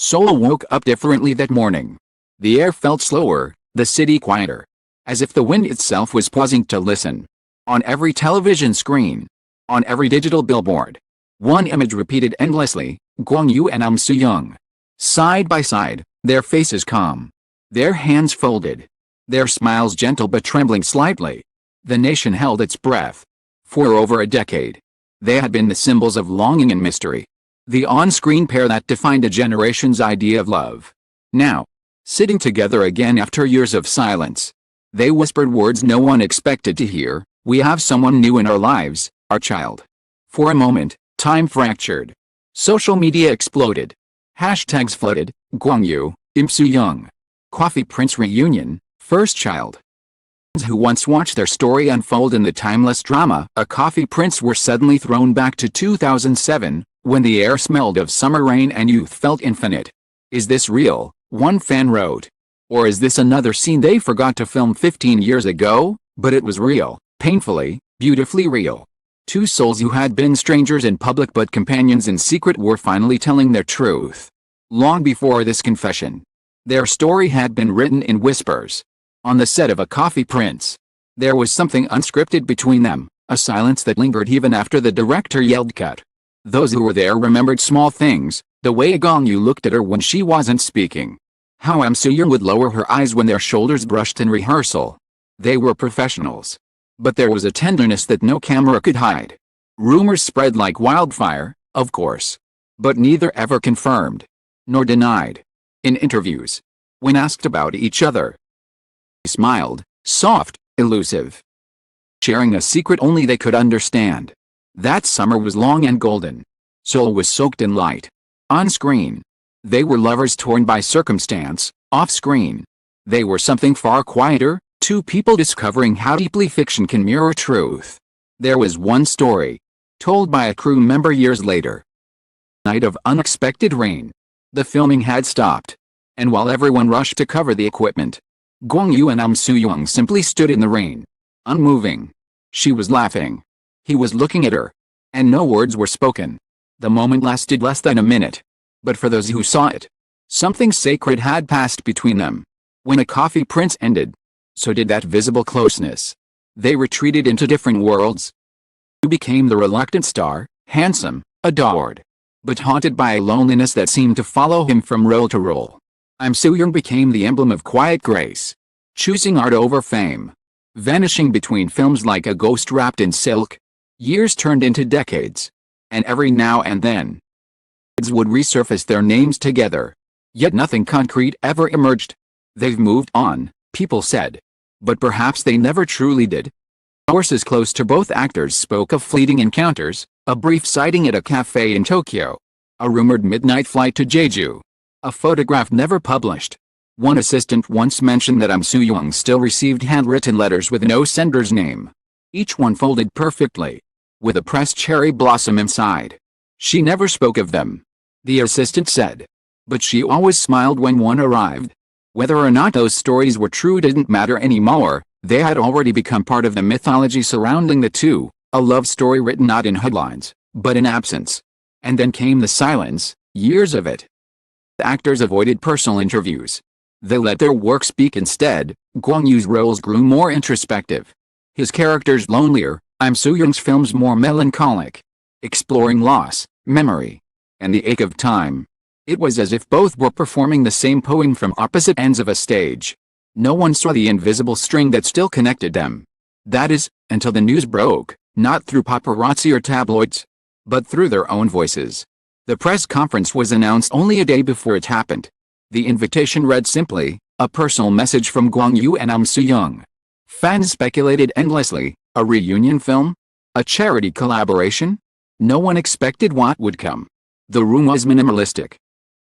Seoul woke up differently that morning. The air felt slower, the city quieter. As if the wind itself was pausing to listen. On every television screen. On every digital billboard. One image repeated endlessly, Gong Yoo and Soo Jung. Side by side, their faces calm. Their hands folded. Their smiles gentle but trembling slightly. The nation held its breath. For over a decade. They had been the symbols of longing and mystery. The on-screen pair that defined a generation's idea of love. Now, sitting together again after years of silence. They whispered words no one expected to hear. We have someone new in our lives, our child. For a moment, time fractured. Social media exploded. Hashtags flooded, Gong Yoo, Soo Jung. Coffee Prince reunion, first child. Who once watched their story unfold in the timeless drama A Coffee Prince were suddenly thrown back to 2007, when the air smelled of summer rain and youth felt infinite. Is this real? One fan wrote. Or is this another scene they forgot to film 15 years ago? But it was real, painfully, beautifully real. Two souls who had been strangers in public but companions in secret were finally telling their truth. Long before this confession, their story had been written in whispers. On the set of A Coffee Prince, there was something unscripted between them, a silence that lingered even after the director yelled cut. Those who were there remembered small things, the way Gong Yoo looked at her when she wasn't speaking. How Soo Jung would lower her eyes when their shoulders brushed in rehearsal. They were professionals. But there was a tenderness that no camera could hide. Rumors spread like wildfire, of course. But neither ever confirmed. Nor denied. In interviews. When asked about each other. They smiled, soft, elusive. Sharing a secret only they could understand. That summer was long and golden. Seoul was soaked in light. On screen. They were lovers torn by circumstance. Off screen. They were something far quieter, two people discovering how deeply fiction can mirror truth. There was one story. Told by a crew member years later. Night of unexpected rain. The filming had stopped. And while everyone rushed to cover the equipment, Gong Yoo and Soo Jung simply stood in the rain. Unmoving. She was laughing. He was looking at her. And no words were spoken. The moment lasted less than a minute. But for those who saw it, something sacred had passed between them. When A Coffee Prince ended, so did that visible closeness. They retreated into different worlds. He became the reluctant star, handsome, adored, but haunted by a loneliness that seemed to follow him from role to role. Soo Jung became the emblem of quiet grace, choosing art over fame, vanishing between films like a ghost wrapped in silk. Years turned into decades, and every now and then, would resurface their names together. Yet nothing concrete ever emerged. They've moved on, people said. But perhaps they never truly did. Sources close to both actors spoke of fleeting encounters, a brief sighting at a cafe in Tokyo, a rumored midnight flight to Jeju, a photograph never published. One assistant once mentioned that Soo Jung still received handwritten letters with no sender's name. Each one folded perfectly, with a pressed cherry blossom inside. She never spoke of them, the assistant said. But she always smiled when one arrived. Whether or not those stories were true didn't matter anymore. They had already become part of the mythology surrounding the two, a love story written not in headlines, but in absence. And then came the silence, years of it. The actors avoided personal interviews. They let their work speak instead. Gong Yoo's roles grew more introspective. His characters lonelier, Soo Jung's films more melancholic. Exploring loss, memory, and the ache of time. It was as if both were performing the same poem from opposite ends of a stage. No one saw the invisible string that still connected them. That is, until the news broke, not through paparazzi or tabloids, but through their own voices. The press conference was announced only a day before it happened. The invitation read simply, a personal message from Gong Yoo and Soo Jung. Fans speculated endlessly, a reunion film? A charity collaboration? No one expected what would come. The room was minimalistic.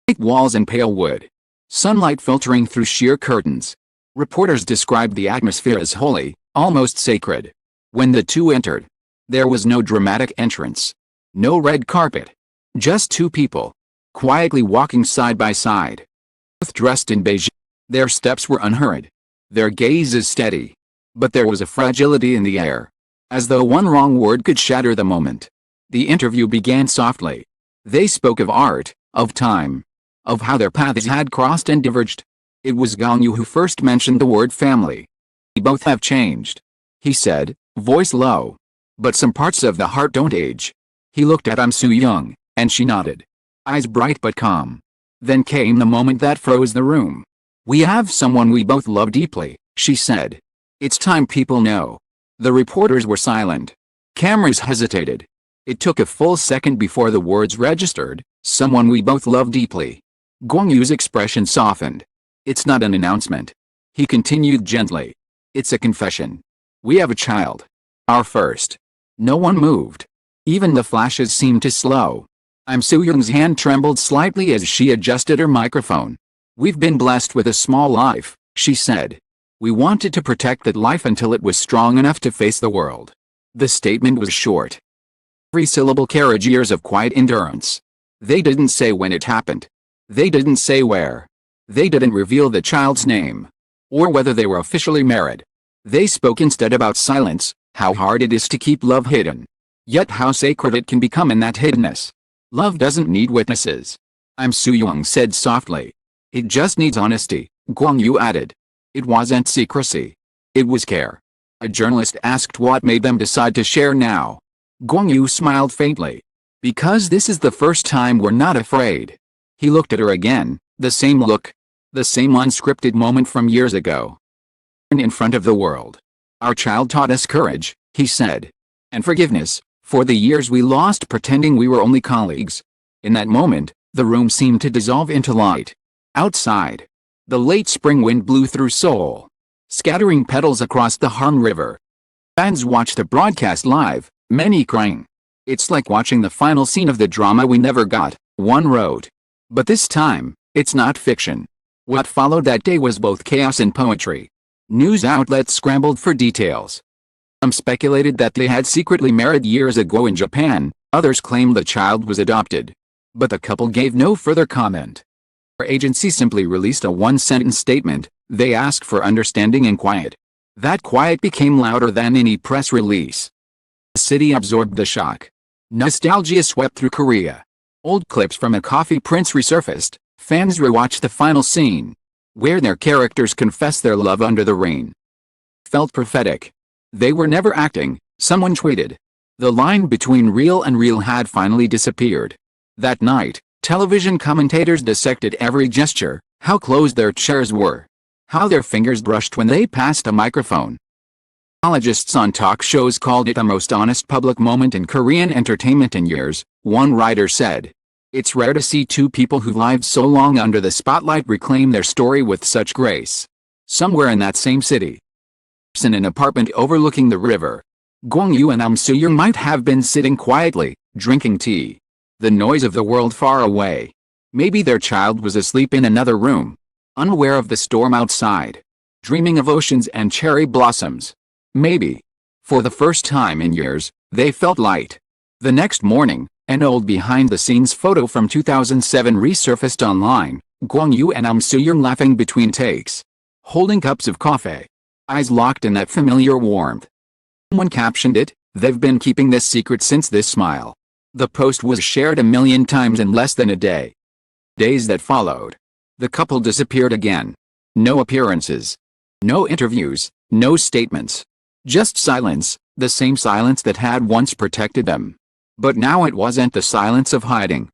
White walls and pale wood. Sunlight filtering through sheer curtains. Reporters described the atmosphere as holy, almost sacred. When the two entered, there was no dramatic entrance. No red carpet. Just two people, quietly walking side by side. Both dressed in beige. Their steps were unhurried. Their gazes steady. But there was a fragility in the air. As though one wrong word could shatter the moment. The interview began softly. They spoke of art, of time, of how their paths had crossed and diverged. It was Gong Yoo who first mentioned the word family. "We both have changed," he said, voice low. "But some parts of the heart don't age." He looked at Soo Jung, and she nodded. Eyes bright but calm. Then came the moment that froze the room. "We have someone we both love deeply," she said. "It's time people know." The reporters were silent. Cameras hesitated. It took a full second before the words registered, "someone we both love deeply." Gong Yoo's expression softened. "It's not an announcement," he continued gently. "It's a confession. We have a child. Our first." No one moved. Even the flashes seemed to slow. Soo Jung's hand trembled slightly as she adjusted her microphone. "We've been blessed with a small life," she said. "We wanted to protect that life until it was strong enough to face the world." The statement was short. Every syllable carried years of quiet endurance. They didn't say when it happened. They didn't say where. They didn't reveal the child's name. Or whether they were officially married. They spoke instead about silence, how hard it is to keep love hidden. Yet how sacred it can become in that hiddenness. "Love doesn't need witnesses," Soo Jung said softly. "It just needs honesty," Gong Yoo added. It wasn't secrecy. It was care. A journalist asked what made them decide to share now. Gong Yoo smiled faintly. "Because this is the first time we're not afraid." He looked at her again, the same look. The same unscripted moment from years ago. "In front of the world. Our child taught us courage," he said. "And forgiveness, for the years we lost pretending we were only colleagues." In that moment, the room seemed to dissolve into light. Outside, the late spring wind blew through Seoul, scattering petals across the Han River. Fans watched the broadcast live, many crying. "It's like watching the final scene of the drama we never got," one wrote. But this time, it's not fiction. What followed that day was both chaos and poetry. News outlets scrambled for details. Some speculated that they had secretly married years ago in Japan, others claimed the child was adopted. But the couple gave no further comment. Their agency simply released a one-sentence statement: they asked for understanding and quiet. That quiet became louder than any press release. The city absorbed the shock. Nostalgia swept through Korea. Old clips from A Coffee Prince resurfaced. Fans rewatched the final scene, where their characters confessed their love under the rain. Felt prophetic. They were never acting, someone tweeted. The line between real and real had finally disappeared. That night, television commentators dissected every gesture, how close their chairs were, how their fingers brushed when they passed a microphone. Apologists on talk shows called it the most honest public moment in Korean entertainment in years, one writer said. It's rare to see two people who've lived so long under the spotlight reclaim their story with such grace. Somewhere in that same city, in an apartment overlooking the river, Gong Yoo and Soo Jung might have been sitting quietly, drinking tea. The noise of the world far away. Maybe their child was asleep in another room, unaware of the storm outside, dreaming of oceans and cherry blossoms. Maybe, for the first time in years, they felt light. The next morning, an old behind-the-scenes photo from 2007 resurfaced online, Gong Yoo and Soo Jung laughing between takes, holding cups of coffee, eyes locked in that familiar warmth. Someone captioned it, "They've been keeping this secret since this smile." The post was shared 1 million times in less than a day. Days that followed, the couple disappeared again. No appearances, no interviews, no statements. Just silence, the same silence that had once protected them. But now it wasn't the silence of hiding.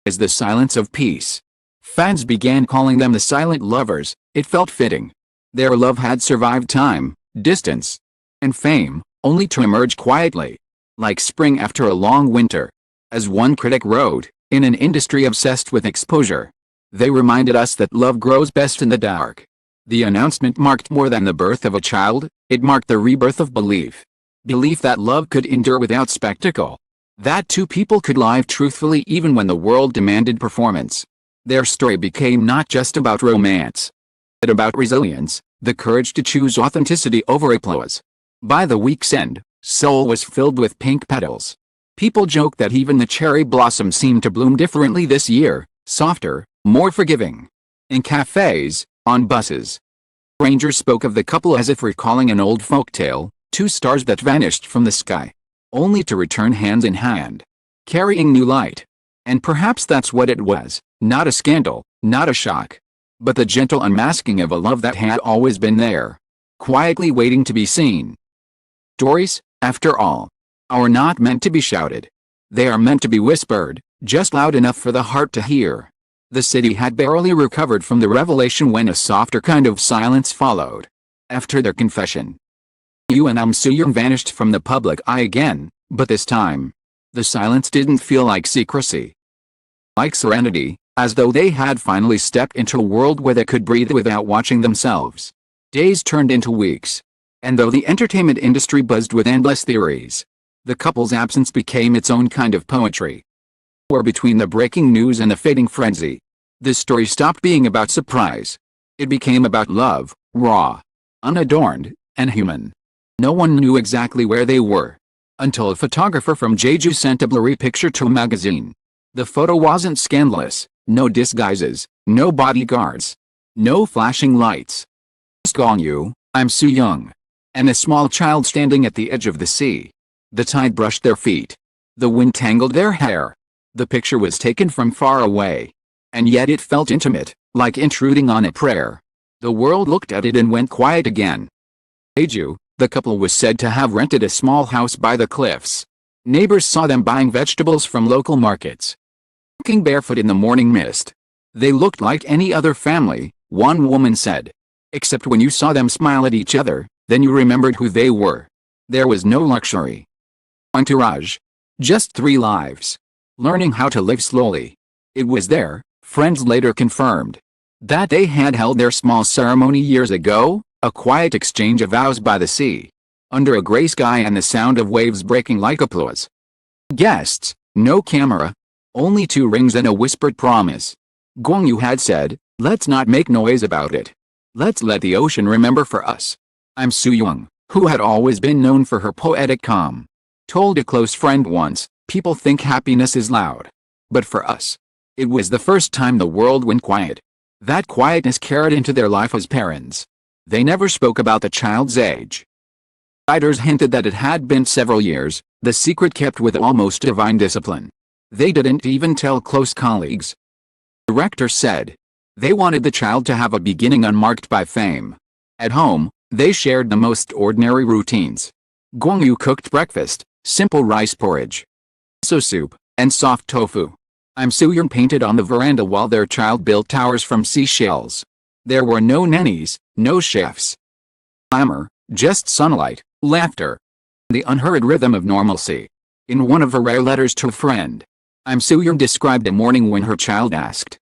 It's the silence of peace. Fans began calling them the silent lovers. It felt fitting. Their love had survived time, distance, and fame, only to emerge quietly, like spring after a long winter. As one critic wrote, in an industry obsessed with exposure, they reminded us that love grows best in the dark. The announcement marked more than the birth of a child, it marked the rebirth of belief. Belief that love could endure without spectacle. That two people could live truthfully even when the world demanded performance. Their story became not just about romance, but about resilience, the courage to choose authenticity over applause. By the week's end, Seoul was filled with pink petals. People joked that even the cherry blossoms seemed to bloom differently this year, softer, more forgiving. In cafes, on buses, strangers spoke of the couple as if recalling an old folktale, two stars that vanished from the sky, only to return hands in hand, carrying new light. And perhaps that's what it was, not a scandal, Not a shock, but the gentle unmasking of a love that had always been there, quietly waiting to be seen. Stories, after all, are not meant to be shouted. They are meant to be whispered, just loud enough for the heart to hear. The city had barely recovered from the revelation when a softer kind of silence followed. After their confession, Yoo and Soo Jung vanished from the public eye again, but this time, the silence didn't feel like secrecy. Like serenity, as though they had finally stepped into a world where they could breathe without watching themselves. Days turned into weeks. And though the entertainment industry buzzed with endless theories, the couple's absence became its own kind of poetry. Or between the breaking news and the fading frenzy, the story stopped being about surprise. It became about love, raw, unadorned, and human. No one knew exactly where they were, until a photographer from Jeju sent a blurry picture to a magazine. The photo wasn't scandalous, no disguises, no bodyguards, no flashing lights. Just Gong Yoo, Soo Jung, and a small child standing at the edge of the sea. The tide brushed their feet. The wind tangled their hair. The picture was taken from far away. And yet it felt intimate, like intruding on a prayer. The world looked at it and went quiet again. Jeju, the couple was said to have rented a small house by the cliffs. Neighbors saw them buying vegetables from local markets, walking barefoot in the morning mist. They looked like any other family, one woman said. Except when you saw them smile at each other, then you remembered who they were. There was no luxury. Entourage. Just 3 lives. Learning how to live slowly. It was there, friends later confirmed, that they had held their small ceremony years ago, a quiet exchange of vows by the sea, under a gray sky and the sound of waves breaking like applause. Guests, no camera, only 2 rings and a whispered promise. Gong Yoo had said, let's not make noise about it. Let's let the ocean remember for us. Soo Jung, who had always been known for her poetic calm, told a close friend once, people think happiness is loud. But for us, it was the first time the world went quiet. That quietness carried into their life as parents. They never spoke about the child's age. Writers hinted that it had been several years, the secret kept with almost divine discipline. They didn't even tell close colleagues. The rector said they wanted the child to have a beginning unmarked by fame. At home, they shared the most ordinary routines. Gong Yoo cooked breakfast, simple rice porridge, miso soup, and soft tofu. Soo Jung painted on the veranda while their child built towers from seashells. There were no nannies, no chefs. Glamour, just sunlight, laughter, the unhurried rhythm of normalcy. In one of her rare letters to a friend, Soo Jung described a morning when her child asked,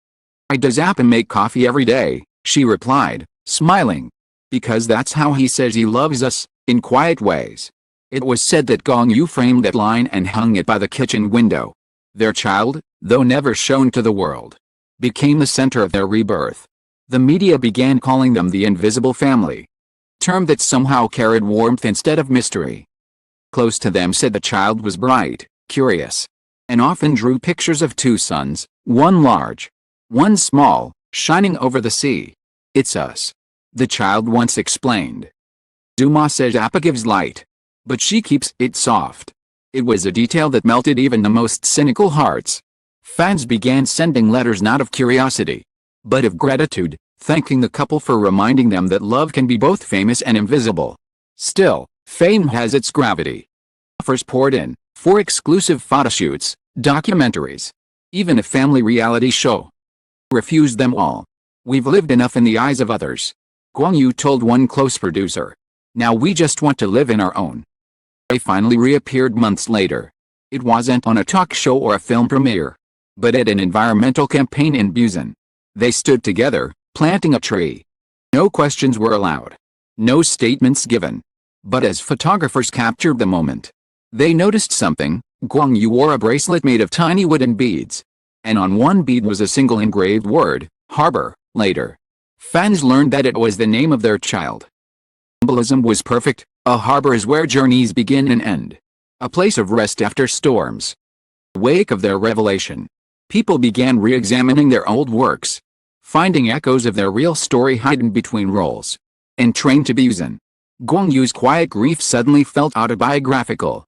"Why does Appa make coffee every day?" She replied, smiling, "Because that's how he says he loves us, in quiet ways." It was said that Gong Yoo framed that line and hung it by the kitchen window. Their child, though never shown to the world, became the center of their rebirth. The media began calling them the invisible family, term that somehow carried warmth instead of mystery. Close to them said the child was bright, curious, and often drew pictures of 2 suns, one large, one small, shining over the sea. "It's us," the child once explained. Zuma says Appa gives light, but she keeps it soft. It was a detail that melted even the most cynical hearts. Fans began sending letters not of curiosity, but of gratitude, thanking the couple for reminding them that love can be both famous and invisible. Still, fame has its gravity. Offers poured in, for exclusive photoshoots, documentaries, even a family reality show. Refused them all. "We've lived enough in the eyes of others," Gong Yoo told one close producer. "Now we just want to live in our own." They finally reappeared months later. It wasn't on a talk show or a film premiere, but at an environmental campaign in Busan. They stood together, planting a tree. No questions were allowed. No statements given. But as photographers captured the moment, they noticed something. Gong Yoo wore a bracelet made of tiny wooden beads. And on one bead was a single engraved word, harbor. Later, fans learned that it was the name of their child. Symbolism was perfect. A harbor is where journeys begin and end. A place of rest after storms. In the wake of their revelation, people began re-examining their old works, finding echoes of their real story hidden between roles. And trained to Busan, Gong Yoo's quiet grief suddenly felt autobiographical.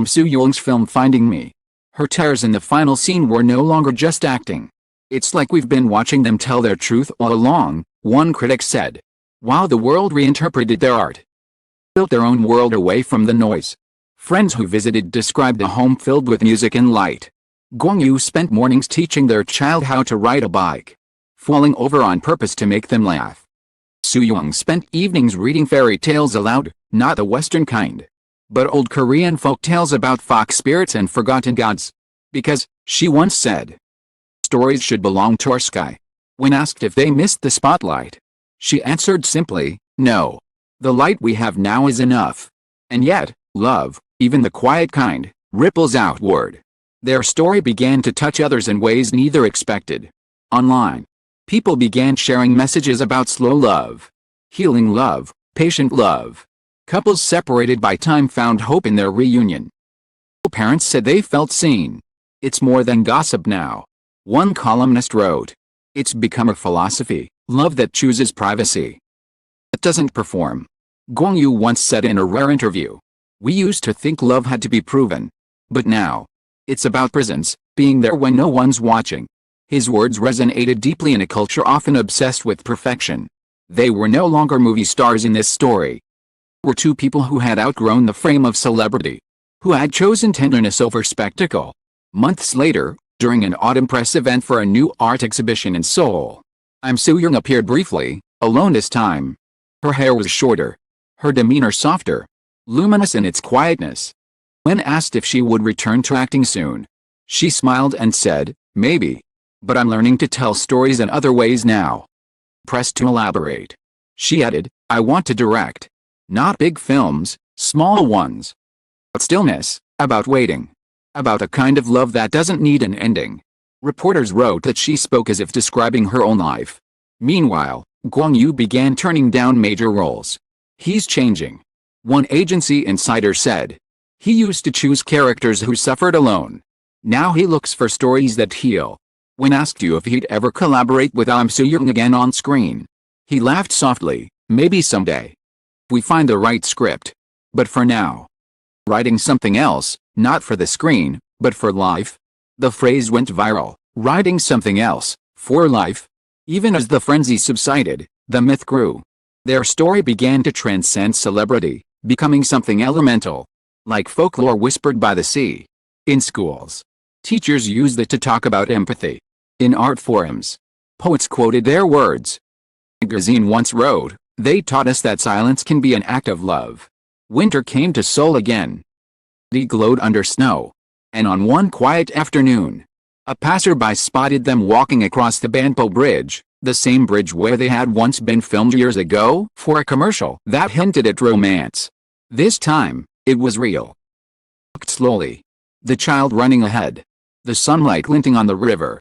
Soo Jung's film Finding Me, her tears in the final scene were no longer just acting. It's like we've been watching them tell their truth all along, one critic said. While the world reinterpreted their art, built their own world away from the noise. Friends who visited described a home filled with music and light. Gong Yoo spent mornings teaching their child how to ride a bike, falling over on purpose to make them laugh. Soo Jung spent evenings reading fairy tales aloud, not the Western kind, but old Korean folk tales about fox spirits and forgotten gods. Because, she once said, stories should belong to our sky. When asked if they missed the spotlight, she answered simply, no. The light we have now is enough. And yet, love, even the quiet kind, ripples outward. Their story began to touch others in ways neither expected. Online, people began sharing messages about slow love, healing love, patient love. Couples separated by time found hope in their reunion. Parents said they felt seen. It's more than gossip now. One columnist wrote, it's become a philosophy, love that chooses privacy. It doesn't perform. Gong Yoo once said in a rare interview, we used to think love had to be proven. But now, it's about presence, being there when no one's watching. His words resonated deeply in a culture often obsessed with perfection. They were no longer movie stars in this story. Were two people who had outgrown the frame of celebrity, who had chosen tenderness over spectacle. Months later, during an autumn press event for a new art exhibition in Seoul, Soo Jung appeared briefly, alone this time. Her hair was shorter, her demeanor softer, luminous in its quietness. When asked if she would return to acting soon, she smiled and said, maybe. But I'm learning to tell stories in other ways now. Pressed to elaborate, she added, I want to direct. Not big films, small ones. About stillness, about waiting. About a kind of love that doesn't need an ending. Reporters wrote that she spoke as if describing her own life. Meanwhile, Gong Yoo began turning down major roles. He's changing. One agency insider said. He used to choose characters who suffered alone. Now he looks for stories that heal. When asked if he'd ever collaborate with Soo Jung again on screen, he laughed softly, maybe someday. We find the right script. But for now, writing something else, not for the screen, but for life. The phrase went viral, writing something else, for life. Even as the frenzy subsided, the myth grew. Their story began to transcend celebrity, becoming something elemental, like folklore whispered by the sea. In schools, teachers used it to talk about empathy. In art forums, poets quoted their words. Magazine once wrote, they taught us that silence can be an act of love. Winter came to Seoul again. He glowed under snow. And on one quiet afternoon, a passerby spotted them walking across the Banpo Bridge, the same bridge where they had once been filmed years ago for a commercial that hinted at romance. This time, it was real. Walked slowly. The child running ahead. The sunlight glinting on the river.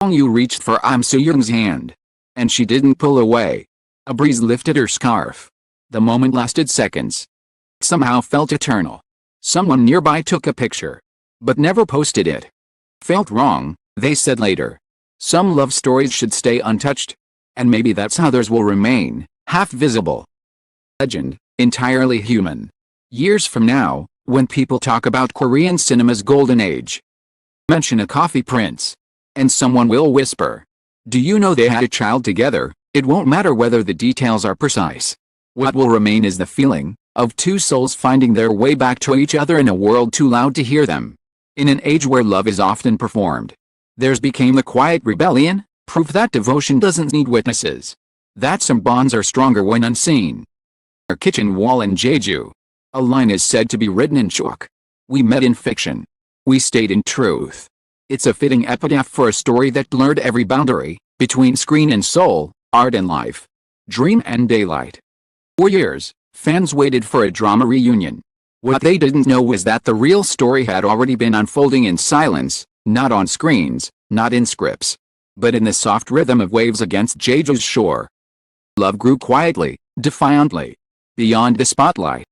Gong Yoo reached for Soo Jung's hand. And she didn't pull away. A breeze lifted her scarf. The moment lasted seconds. It somehow felt eternal. Someone nearby took a picture, but never posted it. Felt wrong, they said later. Some love stories should stay untouched. And maybe that's how theirs will remain, half visible. Legend, entirely human. Years from now, when people talk about Korean cinema's golden age, mention a coffee prince, and someone will whisper, do you know they had a child together? It won't matter whether the details are precise. What will remain is the feeling of two souls finding their way back to each other in a world too loud to hear them. In an age where love is often performed, theirs became the quiet rebellion, proof that devotion doesn't need witnesses. That some bonds are stronger when unseen. Our kitchen wall in Jeju. A line is said to be written in chalk. We met in fiction. We stayed in truth. It's a fitting epitaph for a story that blurred every boundary between screen and soul, art and life, dream and daylight. For years, fans waited for a drama reunion. What they didn't know was that the real story had already been unfolding in silence, not on screens, not in scripts, but in the soft rhythm of waves against Jeju's shore. Love grew quietly, defiantly, beyond the spotlight.